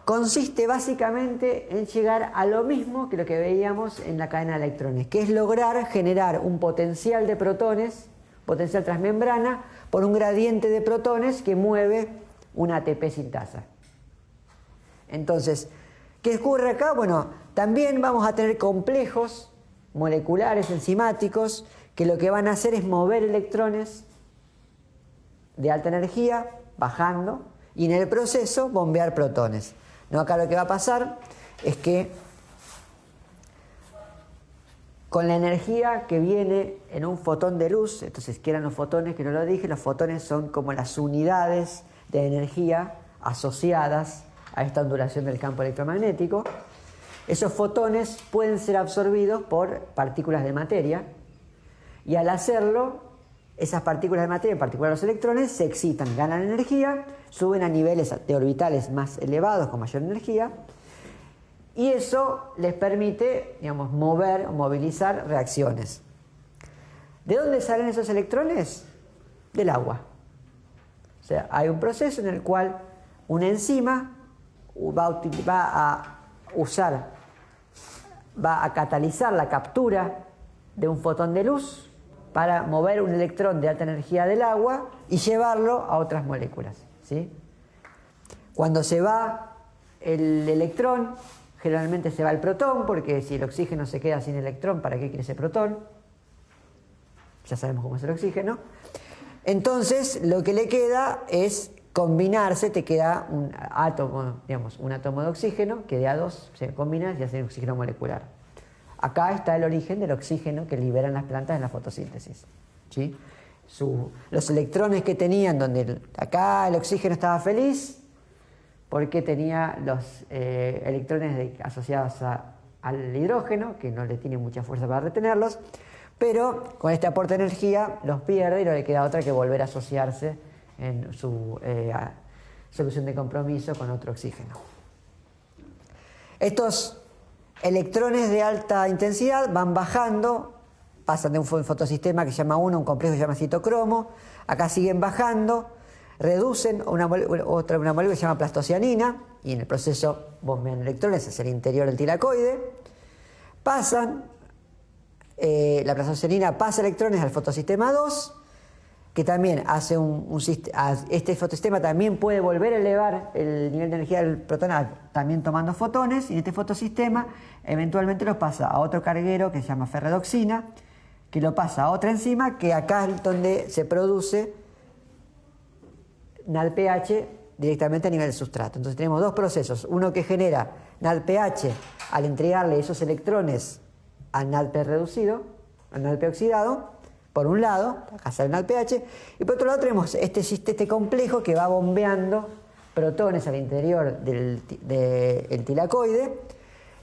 consiste básicamente en llegar a lo mismo que lo que veíamos en la cadena de electrones, que es lograr generar un potencial de protones, potencial transmembrana, por un gradiente de protones que mueve una ATP sintasa. Entonces, ¿qué ocurre acá? Bueno, también vamos a tener complejos moleculares enzimáticos que lo que van a hacer es mover electrones de alta energía, bajando, y en el proceso bombear protones. ¿No? Acá lo que va a pasar es que con la energía que viene en un fotón de luz, entonces, ¿qué eran los fotones? Que no lo dije, los fotones son como las unidades de energía asociadas a esta ondulación del campo electromagnético. Esos fotones pueden ser absorbidos por partículas de materia y al hacerlo, esas partículas de materia, en particular los electrones, se excitan, ganan energía, suben a niveles de orbitales más elevados con mayor energía y eso les permite, digamos, mover o movilizar reacciones. ¿De dónde salen esos electrones? Del agua. O sea, hay un proceso en el cual una enzima va a catalizar la captura de un fotón de luz para mover un electrón de alta energía del agua y llevarlo a otras moléculas, ¿sí? Cuando se va el electrón, generalmente se va el protón, porque si el oxígeno se queda sin electrón, ¿para qué quiere ese protón? Ya sabemos cómo es el oxígeno. Entonces, lo que le queda es combinarse, te queda un átomo, digamos, un átomo de oxígeno que de a dos se combina y hace un oxígeno molecular. Acá está el origen del oxígeno que liberan las plantas en la fotosíntesis, ¿sí? Los electrones que tenían, donde acá el oxígeno estaba feliz, porque tenía los electrones asociados al hidrógeno, que no le tiene mucha fuerza para retenerlos, pero con este aporte de energía los pierde y no le queda otra que volver a asociarse en su solución de compromiso con otro oxígeno. Estos electrones de alta intensidad van bajando, pasan de un fotosistema que se llama 1 a un complejo que se llama citocromo, acá siguen bajando, reducen una molécula que se llama plastocianina y en el proceso bombean electrones hacia el interior del tilacoide, pasan, la plastocianina pasa electrones al fotosistema 2, que también hace este fotosistema también puede volver a elevar el nivel de energía del protón también tomando fotones, y en este fotosistema eventualmente los pasa a otro carguero que se llama ferredoxina, que lo pasa a otra enzima, que acá es donde se produce NADPH directamente a nivel del sustrato. Entonces tenemos dos procesos, uno que genera NADPH al entregarle esos electrones al NADP reducido, al NADP oxidado, por un lado, acá sale el NADPH, y por otro lado tenemos este complejo que va bombeando protones al interior del tilacoide,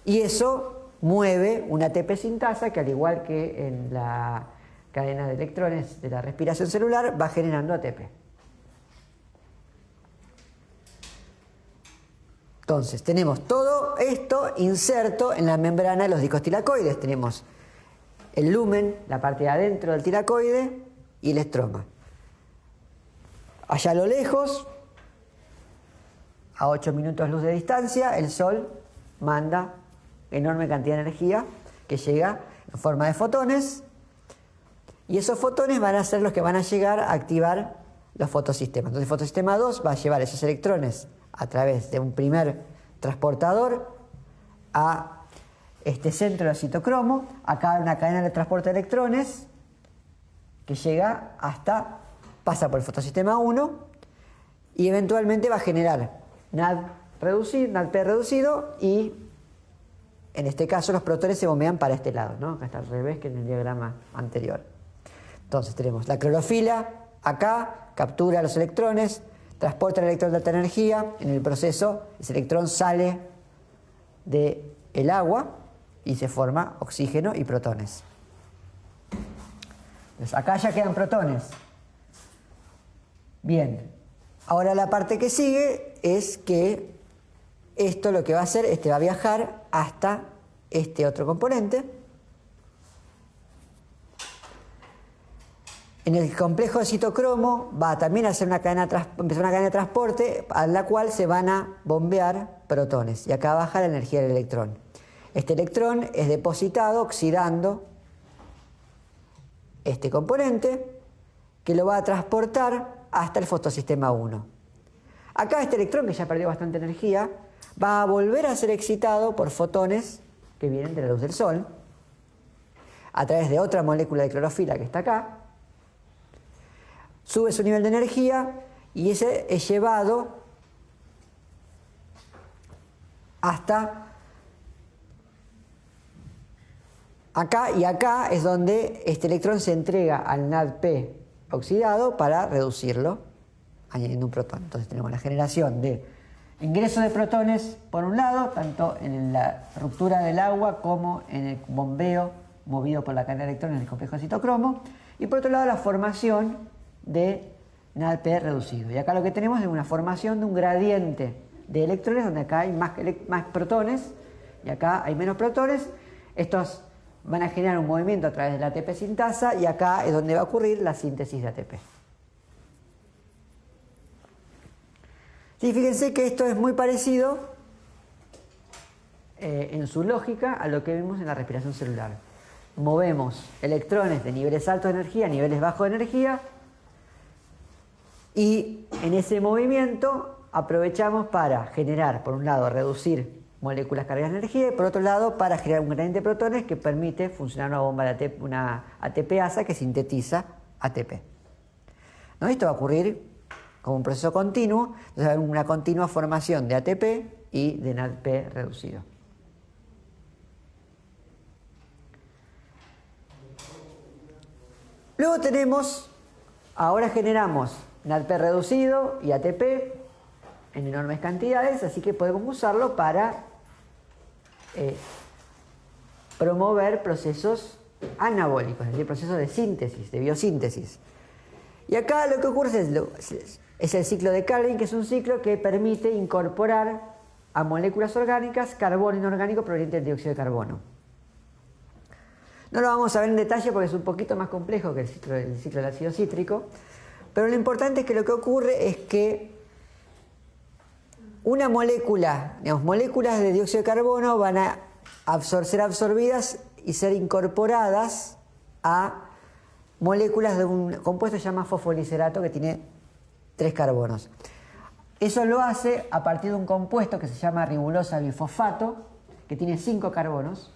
y eso mueve una ATP sintasa que, al igual que en la cadena de electrones de la respiración celular, va generando ATP. Entonces tenemos todo esto inserto en la membrana de los discos tilacoides. Tenemos el lumen, la parte de adentro del tilacoide, y el estroma. Allá a lo lejos, a 8 minutos luz de distancia, el Sol manda enorme cantidad de energía que llega en forma de fotones, y esos fotones van a ser los que van a llegar a activar los fotosistemas. Entonces el fotosistema 2 va a llevar esos electrones a través de un primer transportador a este centro de citocromo. Acá hay una cadena de transporte de electrones que llega pasa por el fotosistema 1 y eventualmente va a generar NADP reducido, y en este caso los protones se bombean para este lado, ¿no? Acá está al revés que en el diagrama anterior. Entonces tenemos la clorofila acá, captura los electrones, transporta el electrón de alta energía, en el proceso ese electrón sale del agua y se forma oxígeno y protones. Entonces acá ya quedan protones. Bien, ahora la parte que sigue es que esto lo que va a hacer, va a viajar hasta este otro componente. En el complejo de citocromo va también a hacer empezar una cadena de transporte a la cual se van a bombear protones, y acá baja la energía del electrón. Este electrón es depositado oxidando este componente, que lo va a transportar hasta el fotosistema 1. Acá este electrón, que ya perdió bastante energía, va a volver a ser excitado por fotones que vienen de la luz del Sol, a través de otra molécula de clorofila que está acá. Sube su nivel de energía y ese es llevado hasta acá, y acá es donde este electrón se entrega al NADP oxidado para reducirlo, añadiendo un protón. Entonces tenemos la generación de ingreso de protones por un lado, tanto en la ruptura del agua como en el bombeo movido por la cadena de electrones del complejo de citocromo, y por otro lado la formación de NADP reducido. Y acá lo que tenemos es una formación de un gradiente de electrones, donde acá hay más protones y acá hay menos protones. Estos van a generar un movimiento a través de la ATP sintasa, y acá es donde va a ocurrir la síntesis de ATP. Sí, fíjense que esto es muy parecido en su lógica a lo que vimos en la respiración celular. Movemos electrones de niveles altos de energía a niveles bajos de energía, y en ese movimiento aprovechamos para generar, por un lado, reducir moléculas cargadas de energía, y por otro lado, para generar un gradiente de protones que permite funcionar una bomba de ATP, una ATPasa que sintetiza ATP. ¿No? Esto va a ocurrir como un proceso continuo, entonces va a haber una continua formación de ATP y de NADP reducido. Luego ahora generamos NADP reducido y ATP, en enormes cantidades, así que podemos usarlo para promover procesos anabólicos, es decir, procesos de síntesis, de biosíntesis. Y acá lo que ocurre es el ciclo de Calvin, que es un ciclo que permite incorporar a moléculas orgánicas carbono inorgánico proveniente del dióxido de carbono. No lo vamos a ver en detalle porque es un poquito más complejo que el ciclo del ácido cítrico, pero lo importante es que lo que ocurre es que una molécula, digamos, moléculas de dióxido de carbono van a ser absorbidas y ser incorporadas a moléculas de un compuesto que se llama fosfoliserato, que tiene 3 carbonos. Eso lo hace a partir de un compuesto que se llama ribulosa bifosfato, que tiene 5 carbonos,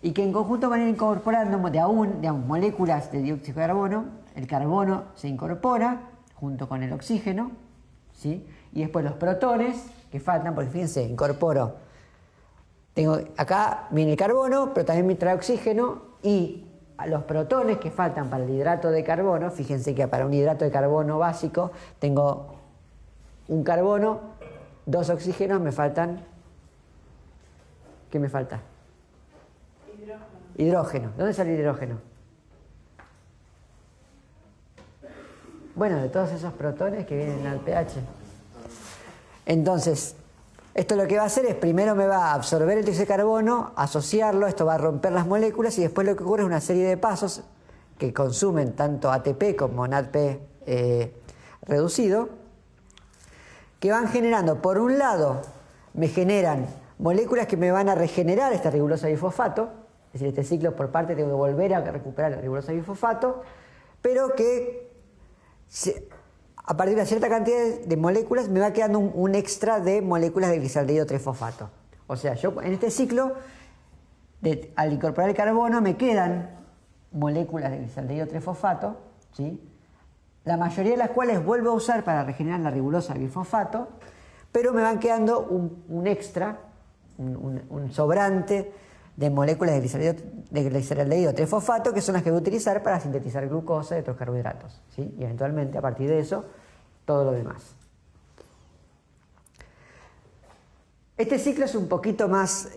y que en conjunto van a ir incorporando digamos, moléculas de dióxido de carbono. El carbono se incorpora junto con el oxígeno, ¿sí? Y después los protones que faltan, porque fíjense, incorporo. Acá viene el carbono, pero también me trae oxígeno, y a los protones que faltan para el hidrato de carbono, fíjense que para un hidrato de carbono básico tengo un carbono, 2 oxígenos, me faltan... ¿Qué me falta? Hidrógeno. ¿Dónde sale el hidrógeno? Bueno, de todos esos protones que vienen al pH. Entonces, esto lo que va a hacer es, primero me va a absorber el dióxido de carbono, asociarlo, esto va a romper las moléculas, y después lo que ocurre es una serie de pasos que consumen tanto ATP como NADP reducido, que van generando, por un lado, me generan moléculas que me van a regenerar esta ribulosa bifosfato, es decir, este ciclo por parte tengo que volver a recuperar la ribulosa bifosfato, pero que a partir de una cierta cantidad de moléculas me va quedando un extra de moléculas de glicaldehído 3-fosfato. O sea, yo en este ciclo, al incorporar el carbono, me quedan moléculas de glicaldehído 3-fosfato, ¿sí? La mayoría de las cuales vuelvo a usar para regenerar la ribulosa bifosfato, pero me van quedando un extra, un sobrante de moléculas de glicaldehído 3-fosfato, que son las que voy a utilizar para sintetizar glucosa y otros carbohidratos, ¿sí? Y eventualmente, a partir de eso, todo lo demás. Este ciclo es un poquito más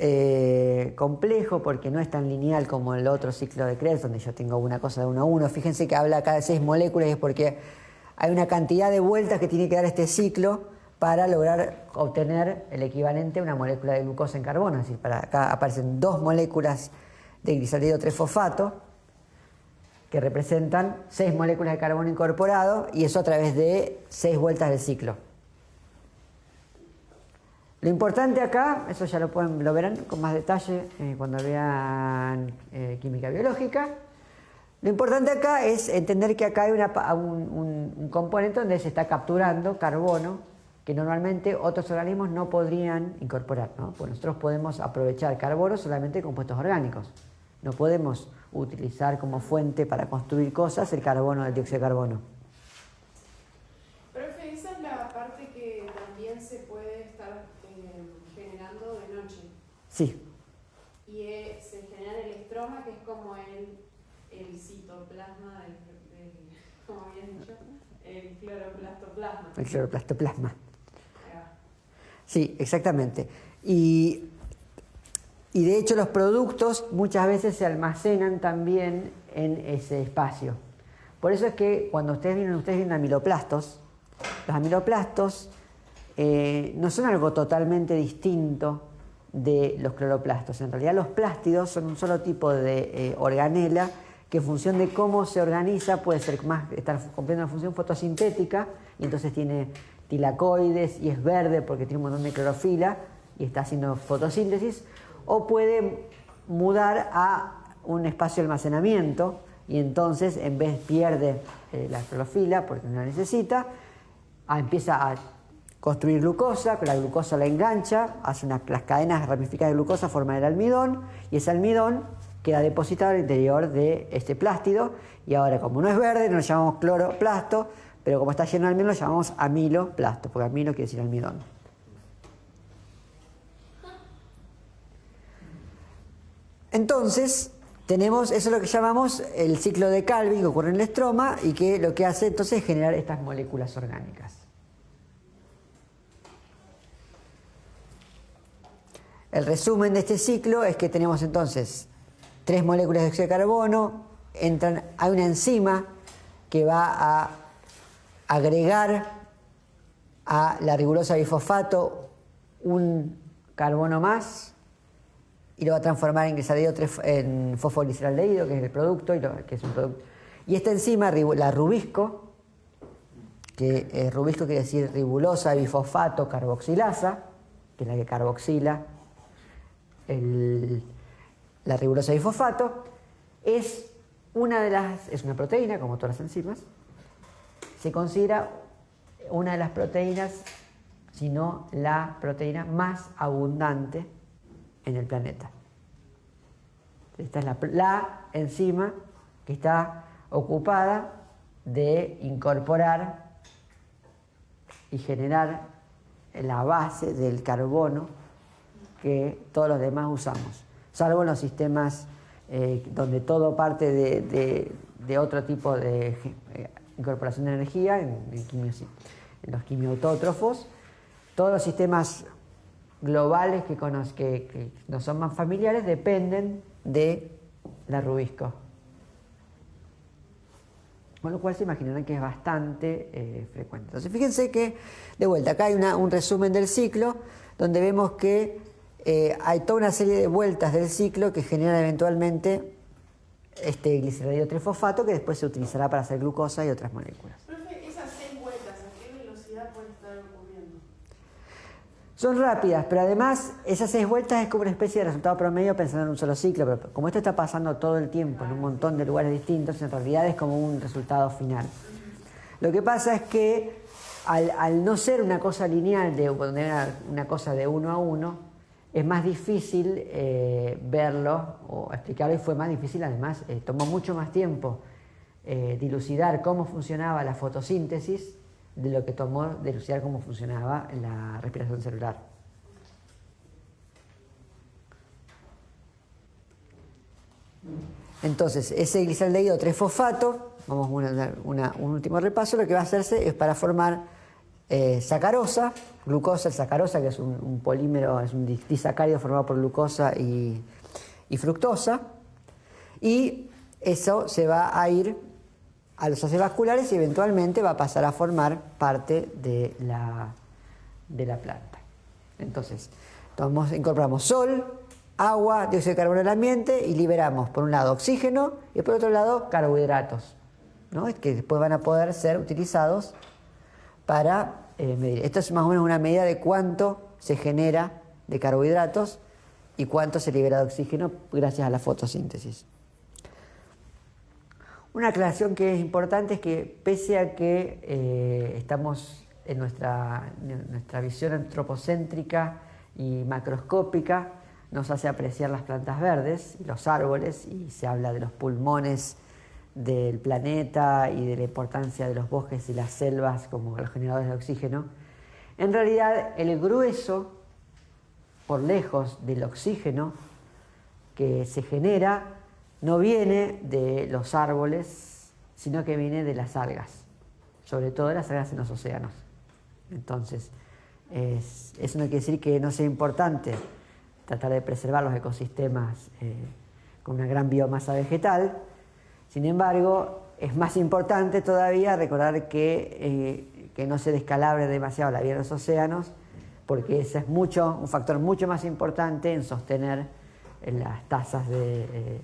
complejo porque no es tan lineal como el otro ciclo de Krebs, donde yo tengo una cosa de 1 a 1. Fíjense que habla acá de 6 moléculas y es porque hay una cantidad de vueltas que tiene que dar este ciclo para lograr obtener el equivalente a una molécula de glucosa en carbono. Es decir, para acá aparecen 2 moléculas de glicaldehído 3-fosfato que representan 6 moléculas de carbono incorporado, y eso a través de 6 vueltas del ciclo. Lo importante acá, eso ya lo verán con más detalle cuando vean química biológica. Lo importante acá es entender que acá hay un componente donde se está capturando carbono que normalmente otros organismos no podrían incorporar, ¿no? Pues nosotros podemos aprovechar carbono solamente de compuestos orgánicos. No podemos utilizar como fuente para construir cosas el carbono del dióxido de carbono. Profe, esa es la parte que también se puede estar generando de noche. Sí. Y se genera el electroma, que es como el citoplasma como habían dicho, el cloroplastoplasma. El cloroplastoplasma. Sí, exactamente. Y de hecho los productos muchas veces se almacenan también en ese espacio. Por eso es que cuando ustedes vienen amiloplastos, los amiloplastos no son algo totalmente distinto de los cloroplastos. En realidad los plástidos son un solo tipo de organela que en función de cómo se organiza puede ser estar cumpliendo una función fotosintética, y entonces tiene tilacoides y es verde porque tiene un montón de clorofila y está haciendo fotosíntesis, o puede mudar a un espacio de almacenamiento y entonces en vez pierde la clorofila porque no la necesita, empieza a construir glucosa, con la glucosa la engancha, hace las cadenas ramificadas de glucosa forman el almidón, y ese almidón queda depositado al interior de este plástido, y ahora como no es verde no lo llamamos cloroplasto, pero como está lleno de almidón lo llamamos amiloplasto, porque amilo quiere decir almidón. Entonces, tenemos, eso es lo que llamamos el ciclo de Calvin, que ocurre en el estroma, y que lo que hace entonces es generar estas moléculas orgánicas. El resumen de este ciclo es que tenemos entonces 3 moléculas de dióxido de carbono, hay una enzima que va a agregar a la ribulosa bifosfato un carbono más y lo va a transformar en fosfogliceraldehído, que es el producto, y esta enzima, la rubisco, que rubisco quiere decir ribulosa bifosfato carboxilasa, que es la que carboxila la ribulosa bifosfato, es una proteína, como todas las enzimas. Se considera una de las proteínas, si no la proteína más abundante en el planeta. Esta es la enzima que está ocupada de incorporar y generar la base del carbono que todos los demás usamos, salvo en los sistemas donde todo parte de otro tipo de incorporación de energía, en los quimiautótrofos. Todos los sistemas globales que no son más familiares dependen de la rubisco. Con lo cual se imaginarán que es bastante frecuente. Entonces fíjense que, de vuelta, acá hay un resumen del ciclo, donde vemos que hay toda una serie de vueltas del ciclo que generan eventualmente este gliceraldehído trifosfato, que después se utilizará para hacer glucosa y otras moléculas. Profe, esas 6 vueltas, ¿a qué velocidad puede estar ocurriendo? Son rápidas, pero además esas 6 vueltas es como una especie de resultado promedio pensando en un solo ciclo, pero como esto está pasando todo el tiempo en un montón de lugares distintos, en realidad es como un resultado final. Lo que pasa es que al no ser una cosa lineal, una cosa de 1 a 1, es más difícil verlo o explicarlo, y fue más difícil además, tomó mucho más tiempo dilucidar cómo funcionaba la fotosíntesis de lo que tomó dilucidar cómo funcionaba la respiración celular. Entonces, ese gliceraldehído trifosfato, vamos a un último repaso, lo que va a hacerse es para formar sacarosa, glucosa, sacarosa, que es un polímero, es un disacárido formado por glucosa y fructosa, y eso se va a ir a los ácidos vasculares y eventualmente va a pasar a formar parte de la planta. Entonces, incorporamos sol, agua, dióxido de carbono al ambiente y liberamos por un lado oxígeno y por otro lado carbohidratos, ¿no? Que después van a poder ser utilizados para medir. Esto es más o menos una medida de cuánto se genera de carbohidratos y cuánto se libera de oxígeno gracias a la fotosíntesis. Una aclaración que es importante es que pese a que estamos en nuestra visión antropocéntrica y macroscópica, nos hace apreciar las plantas verdes y los árboles, y se habla de los pulmones del planeta y de la importancia de los bosques y las selvas como los generadores de oxígeno. En realidad, el grueso, por lejos, del oxígeno que se genera no viene de los árboles, sino que viene de las algas, sobre todo de las algas en los océanos. Entonces, eso no quiere decir que no sea importante tratar de preservar los ecosistemas con una gran biomasa vegetal. Sin embargo, es más importante todavía recordar que no se descalabre demasiado la vida de los océanos, porque ese es un factor mucho más importante en sostener las tasas de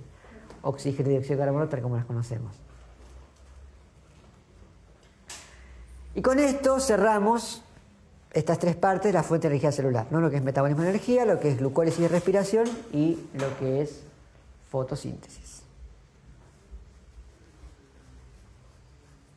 oxígeno y dióxido de carbono tal como las conocemos. Y con esto cerramos estas 3 partes de la fuente de energía celular, ¿no? Lo que es metabolismo de energía, lo que es glucólisis y respiración y lo que es fotosíntesis.